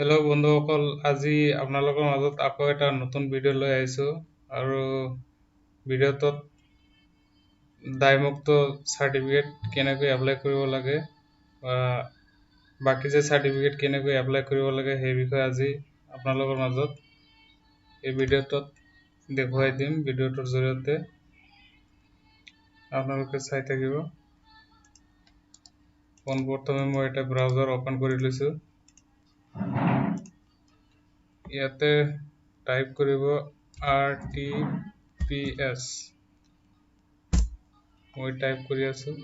Hello' বন্ধুসকল, আজি আপোনালোকৰ মাজত আকৌ এটা নতুন ভিডিঅ' লৈ আহিছোঁ আৰু ভিডিঅ'টোত দায়মুক্ত চাৰ্টিফিকেট কেনেকৈ এপ্লাই কৰিব লাগে বা বাকি যে চাৰ্টিফিকেট কেনেকৈ এপ্লাই কৰিব লাগে সেই বিষয়ে আজি আপোনালোকৰ মাজত এই ভিডিঅ'টোত দেখুৱাই দিম। ভিডিঅ'টোৰ জৰিয়তে আপোনালোকে চাই থাকিব। পোনপ্ৰথমে মই এটা ব্ৰাউজাৰ ওপেন কৰি লৈছোঁ। ইয়াতে টাইপ কৰিব RTPS। মই টাইপ কৰি আছোঁ।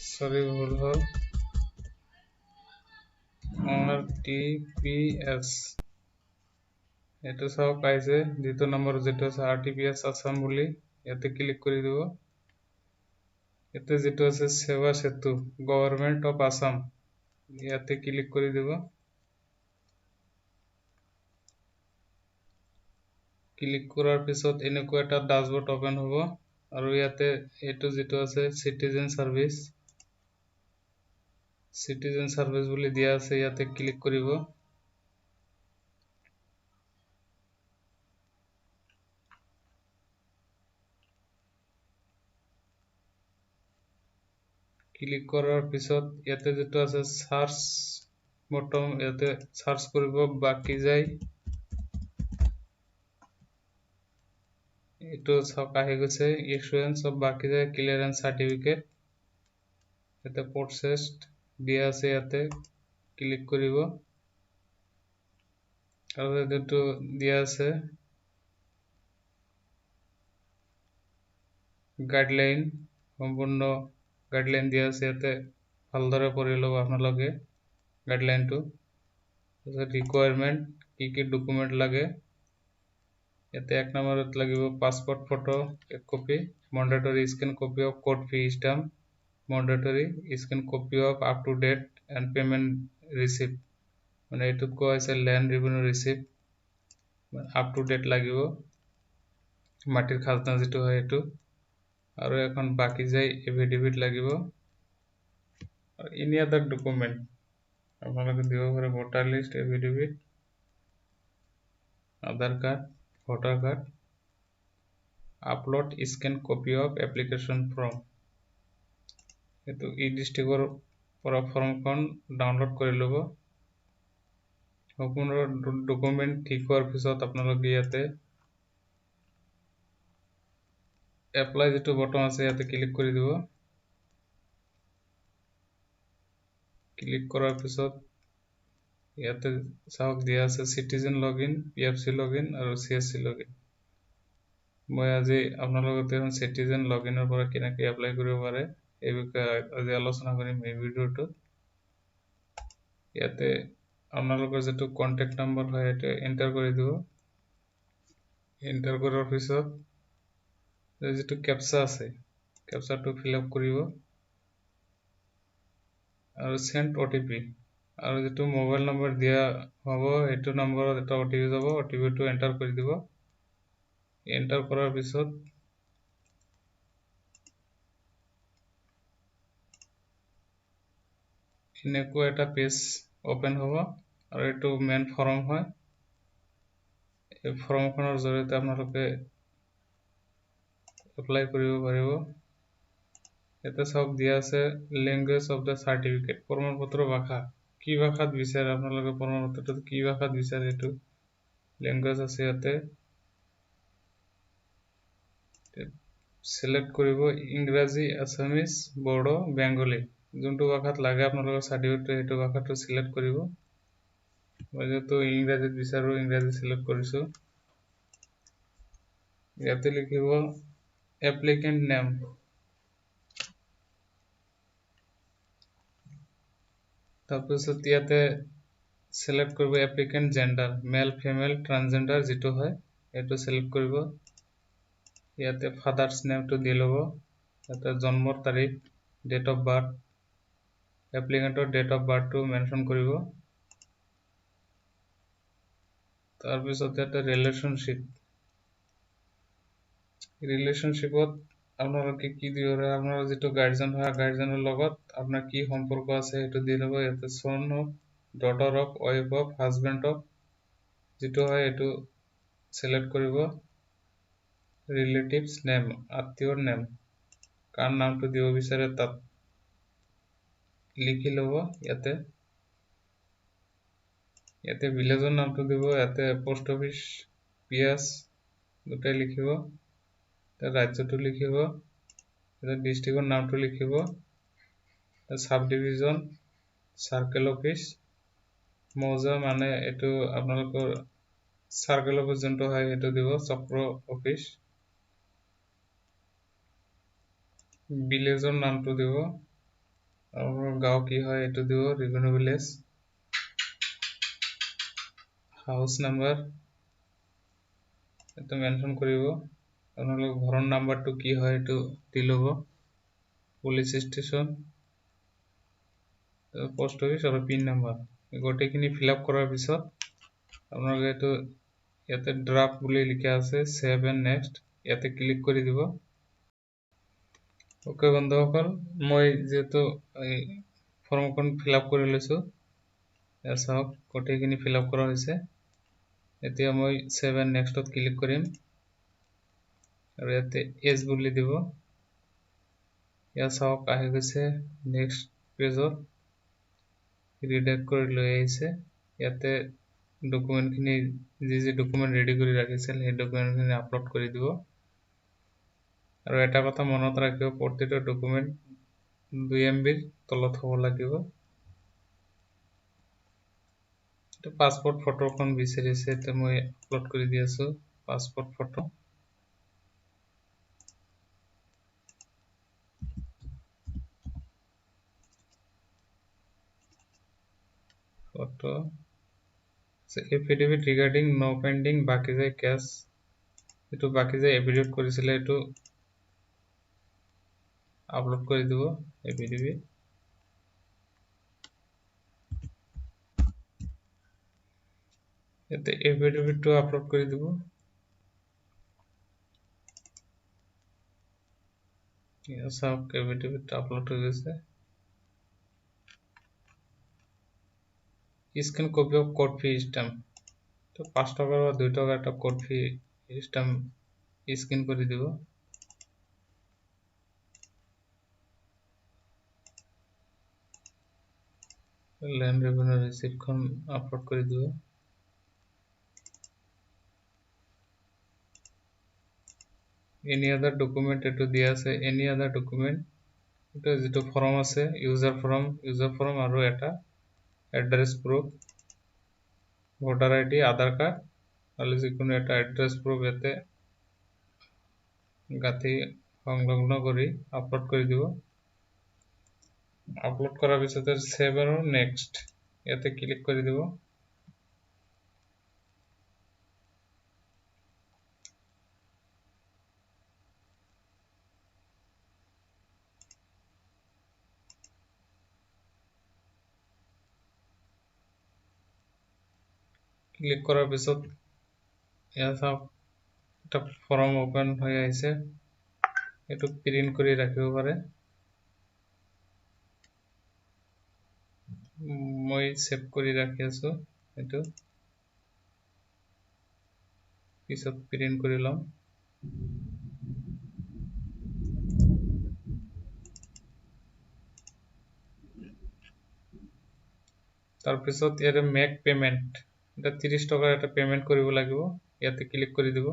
সৰি ভুল হ'ল। RTPS এইটো চাওক পাইছে, দ্বিতীয় নম্বৰ যেটো আছে RTPS আসাম বুলি, ইয়াতে ক্লিক কৰি দিব। ইয়াতে যেটো আছে সেৱা সেতু গভৰ্ণমেণ্ট অফ আসাম, ইয়াতে ক্লিক কৰি দিব। ক্লিক কৰাৰ পিছত এনেকুৱা এটা ড্যাশবোৰ্ড ওপেন হ'ব আৰু ইয়াতে এটো যেটো আছে সিটিজেন সাৰ্ভিস বুলি দিয়া আছে, ইয়াতে ক্লিক কৰিব। ক্লিক কৰাৰ পিছত ইয়াতে যেটো আছে সাৰ্চ বটন, ইয়াতে সাৰ্চ কৰিব বাকি যায়। এটো সব আহি গৈছে ইস্যুয়েন্স অফ বাকি যায় ক্লিয়ারেন্স সার্টিফিকেট। ইয়াতে প্রসেসড দিয়া আছে, ইয়াতে ক্লিক কৰিব আৰু যেটো দিয়া আছে গাইডলাইন, সম্পূৰ্ণ গাইডলাইন দিয়া আছে। ইয়াতে ভালদৰে পঢ়ি ল'ব আপোনালোকে গাইডলাইনটো। ৰিকুৱাৰমেন্ট কি ডকুমেন্ট লাগে, ইয়াতে এক নম্বৰত লাগিব passport photo 1 copy, mandatory scan copy of court fee stamp, mandatory scan copy of up to date and payment receipt, মানে এটুত কোৱা হৈছে land revenue receipt up to date লাগিব, মাটিৰ খাজনা যেটো হয় এটো। আৰু এখন বাকি যায় এফিডেভিট লাগিব আৰু এনি আদাৰ ডকুমেন্ট আপোনালোকে দিব পাৰে, voter list, affidavit, Aadhaar card, voter card, upload scan copy of application form. এটো ই ডিস্ট্ৰিক্টৰ পৰা ফৰ্মখন ডাউনলোড কৰি ল'ব। সম্পূৰ্ণ ডকুমেন্ট ঠিক হোৱাৰ পিছত আপোনালোকে ইয়াতে এপ্লাই যেটো বটন আছে ইয়াতে ক্লিক কৰি দিব। ক্লিক কৰাৰ পিছত ইয়াতে চাওক দিয়া আছে সিটিজেন লগইন, PFC লগইন আৰু CSC লগইন। মই আজি আপোনালোকৰ এখন সিটিজেন লগইনৰ পৰা কেনেকৈ এপ্লাই কৰিব পাৰে এই বিষয়ে আজি আলোচনা কৰিম এই ভিডিঅ'টো। ইয়াতে আপোনালোকৰ যেটো কন্টাক্ট নম্বৰ হয় এটা এন্টাৰ কৰি দিব। এন্টাৰ কৰাৰ পিছত যেটো ক্যাপচা আছে ক্যাপচাটো ফিল আপ কৰিব আৰু সেন্ড OTP, আৰু যেটো মোবাইল নম্বৰ দিয়া হ'ব এটো নম্বৰত এটা OTP যাব, OTP টো এন্টাৰ কৰি দিব। এন্টাৰ কৰাৰ পিছত এনেকুৱা এটা পেজ ওপেন হ'ব আৰু এটো মেইন ফৰ্ম হয়। এই ফৰ্মখনৰ জৰিয়তে আপোনালোকে এপ্লাই কৰিব পাৰিব। এটা সব দিয়া আছে ল্যাঙ্গুয়েজ অফ দা সাৰ্টিফিকেট, প্ৰমাণপত্ৰ ভাষা কি ভাষাত বিচাৰে আপোনালোকে প্ৰমাণপত্ৰটো কি ভাষাত বিচাৰে এটো ল্যাঙ্গুয়েজ আছে। ইয়াতে সিলেক্ট কৰিব ইংৰাজী, আসামিজ, বড়ো, বেঙ্গলী, যোনটো ভাষাত লাগে আপোনালোকৰ সাৰ্টিফিকেট সেইটো ভাষাটো সিলেক্ট কৰিব। মই যেটো ইংৰাজীত বিচাৰো ইংৰাজী সিলেক্ট কৰিছো। ইয়াতে লিখিব এপ্লিকেন্ট নেম, তাৰপিছত ইয়াতে সিলেক্ট কৰিব এপ্লিকেন্ট জেন্ডাৰ, মেল ফিমেল ট্ৰান্সজেন্ডাৰ যেটো হয় এটো সিলেক্ট কৰিব। ইয়াতে ফাদাৰ্স নেমটো দি ল'ব, ইয়াতে জন্মৰ তাৰিখ, ডেট অফ বাৰ্থ, এপ্লিকেন্টৰ ডেট অফ বাৰ্থটো মেনশন কৰিব। তাৰপিছত ইয়াতে ৰিলেশনশিপত আপোনালোকে কি দিব পাৰে আপোনাৰ যেটো গাৰ্ডিয়ান হয় গাৰ্ডিয়ানৰ লগত আপোনাৰ কি সম্পৰ্ক আছে সেইটো দি লব ইয়াতে son of daughter of wife of husband of যেটো হয় এটো সিলেক্ট কৰিব relatives name আত্মীয়ৰ নাম কাৰ নামটো দিব বিচাৰে তাত লিখি লব ইয়াতে ভিলেজৰ নামটো দিব ইয়াতে পোষ্ট অফিস পিএস দুটাই লিখিব ৰাজ্যটো লিখিব ডিস্ট্ৰিক্টৰ নামটো লিখিব সাব ডিভিজন সাৰ্কেল অফিস মৌজা মানে এটো আপোনালোকৰ সাৰ্কেল অফিস যোনটো হয় এটো দিব চক্ৰ অফিস ভিলেজৰ নামটো দিব আৰু গাঁও কি হয় এটো দিব ৰেভিনিউ ভিলেজ হাউস নাম্বাৰ এটা মেনশন কৰিব আপোনালোকৰ ঘৰৰ নাম্বাৰটো কি হয় এটো দি লব পুলিশ স্টেশন পোষ্ট অফিস আৰু পিন নাম্বাৰ গোটেইখিনি ফিল আপ কৰাৰ পিছত আপোনালোকে এটো ইয়াতে ড্ৰাফট বুলি লিখা আছে সেভ এণ্ড নেক্সট ইয়াতে ক্লিক কৰি দিব ওকে বন্ধুসকল মই যেটো ফৰ্মখন ফিল আপ কৰি লৈছো চাওক গোটেইখিনি ফিল আপ কৰা হৈছে এতিয়া মই সেভ এণ্ড নেক্সটত ক্লিক কৰিম আৰু ইয়াতে এজ বুলি দিব চাওক আহি গৈছে নেক্সট পেজত ৰিডাক্ট কৰি লৈ আহিছে ইয়াতে ডকুমেন্টখিনি যি ডকুমেন্ট ৰেডি কৰি ৰাখিছিল সেই ডকুমেন্টখিনি আপলোড কৰি দিব আৰু এটা কথা মনত ৰাখিব প্ৰতিটো ডকুমেন্ট 2 MB তলত হ'ব লাগিব এটা পাসপোৰ্ট ফটোখন বিচাৰিছে এটা মই আপলোড কৰি দি আছো passport photo affidavit regarding no pending বাকি যায় কেস এটো বাকি যায় এফিডেভিট কৰিছিলে এটো আপলোড কৰি দিব affidavit এতে affidavit টো আপলোড কৰি দিব সব affidavit আপলোড হৈ গৈছে scan copy of code Phi stamp তো 5 টাকা বা 2 টাকা একটা কোড ফি স্ট্যাম্প স্ক্যান করে দিব ল্যান্ড রেভিনিউ রিসিপ্টখন আপলোড করে দিব এনি আদার ডকুমেন্ট এটো দিয়া আছে এনি আদার ডকুমেন্ট এটা যেটো ফর্ম আছে ইউজার ফর্ম আৰু এটা এড্ৰেস প্ৰুফ ভোটাৰ আইডি আধাৰ কাৰ্ড আৰু যিকোনো এটা এড্ৰেস প্ৰুফ এতে গাতি সংলগ্ন কৰি আপলোড কৰি দিব আপলোড কৰাৰ পিছত সেভ আৰু নেক্সট ইয়াতে ক্লিক কৰি দিব ক্লিক কৰাৰ পিছত ইয়াত এটা ফৰ্ম ওপেন হৈ আহিছে এটো প্ৰিন্ট কৰি ৰাখিব পাৰে মই সেভ কৰি ৰাখি আছো এটো পিছত প্ৰিন্ট কৰি লম তাৰ পিছত ইয়াৰে মেক পেমেন্ট এটা 30 টকাৰ এটা পেমেন্ট কৰিব লাগিব ইয়াতে ক্লিক কৰি দিব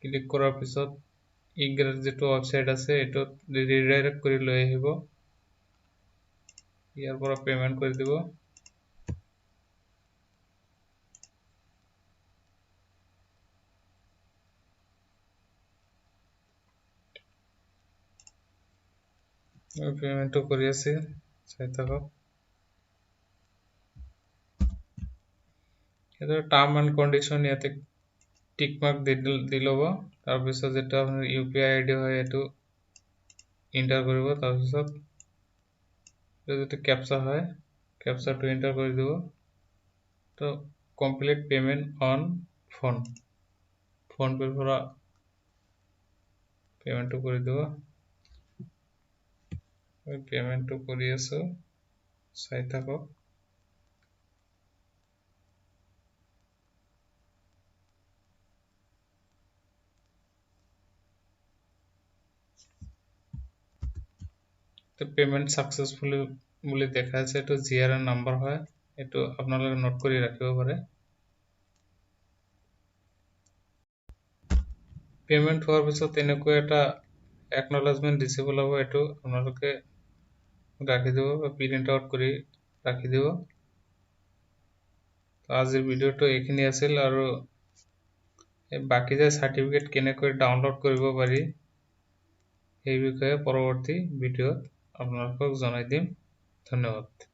ক্লিক কৰাৰ পিছত ইগ্ৰাৰ যেটো ওয়েবসাইট আছে এটো ৰিডাইৰেক্ট কৰি লৈ আহিব ইয়াৰ পৰা পেমেন্ট কৰি দিব পেমেন্ট কৰি আছে চাই থাকক এটা টাৰ্ম এন্ড কন্ডিশন ইয়াতে টিক মাৰ্ক দি লব তাৰ পিছত যেটা আপোনাৰ ইউপিআই আইডি হয় এটো এন্টাৰ কৰিব তাৰ পিছত যেটা ক্যাপচা হয় ক্যাপচাটো এন্টাৰ কৰি দিব তো কমপ্লিট পেমেন্ট অন ফোন পেৰ পৰা পেমেন্টটো কৰি দিব পেমেন্টটো কৰি আছো চাই থাকক পেমেন্ট সাকসেসফুলি বুলি দেখাইছে এটো জিআৰএন নাম্বাৰ হয় এটো আপোনালোকে নোট কৰি ৰাখিব পাৰে পেমেন্ট হোৱাৰ পিছত এনেকৈ এটা একনলেজমেন্ট ডিসেবল হ'ব এটো আপোনালোকে ৰাখি দিব বা প্ৰিন্ট আউট কৰি ৰাখি দিব আজিৰ ভিডিওটো এইখিনি আছিল আৰু বাকি যে সাৰ্টিফিকেট কেনেকৈ ডাউনলোড কৰিব পাৰি এই বিষয়ে পৰৱৰ্তী ভিডিওত আপোনালোকক জনাই দিম ধন্যবাদ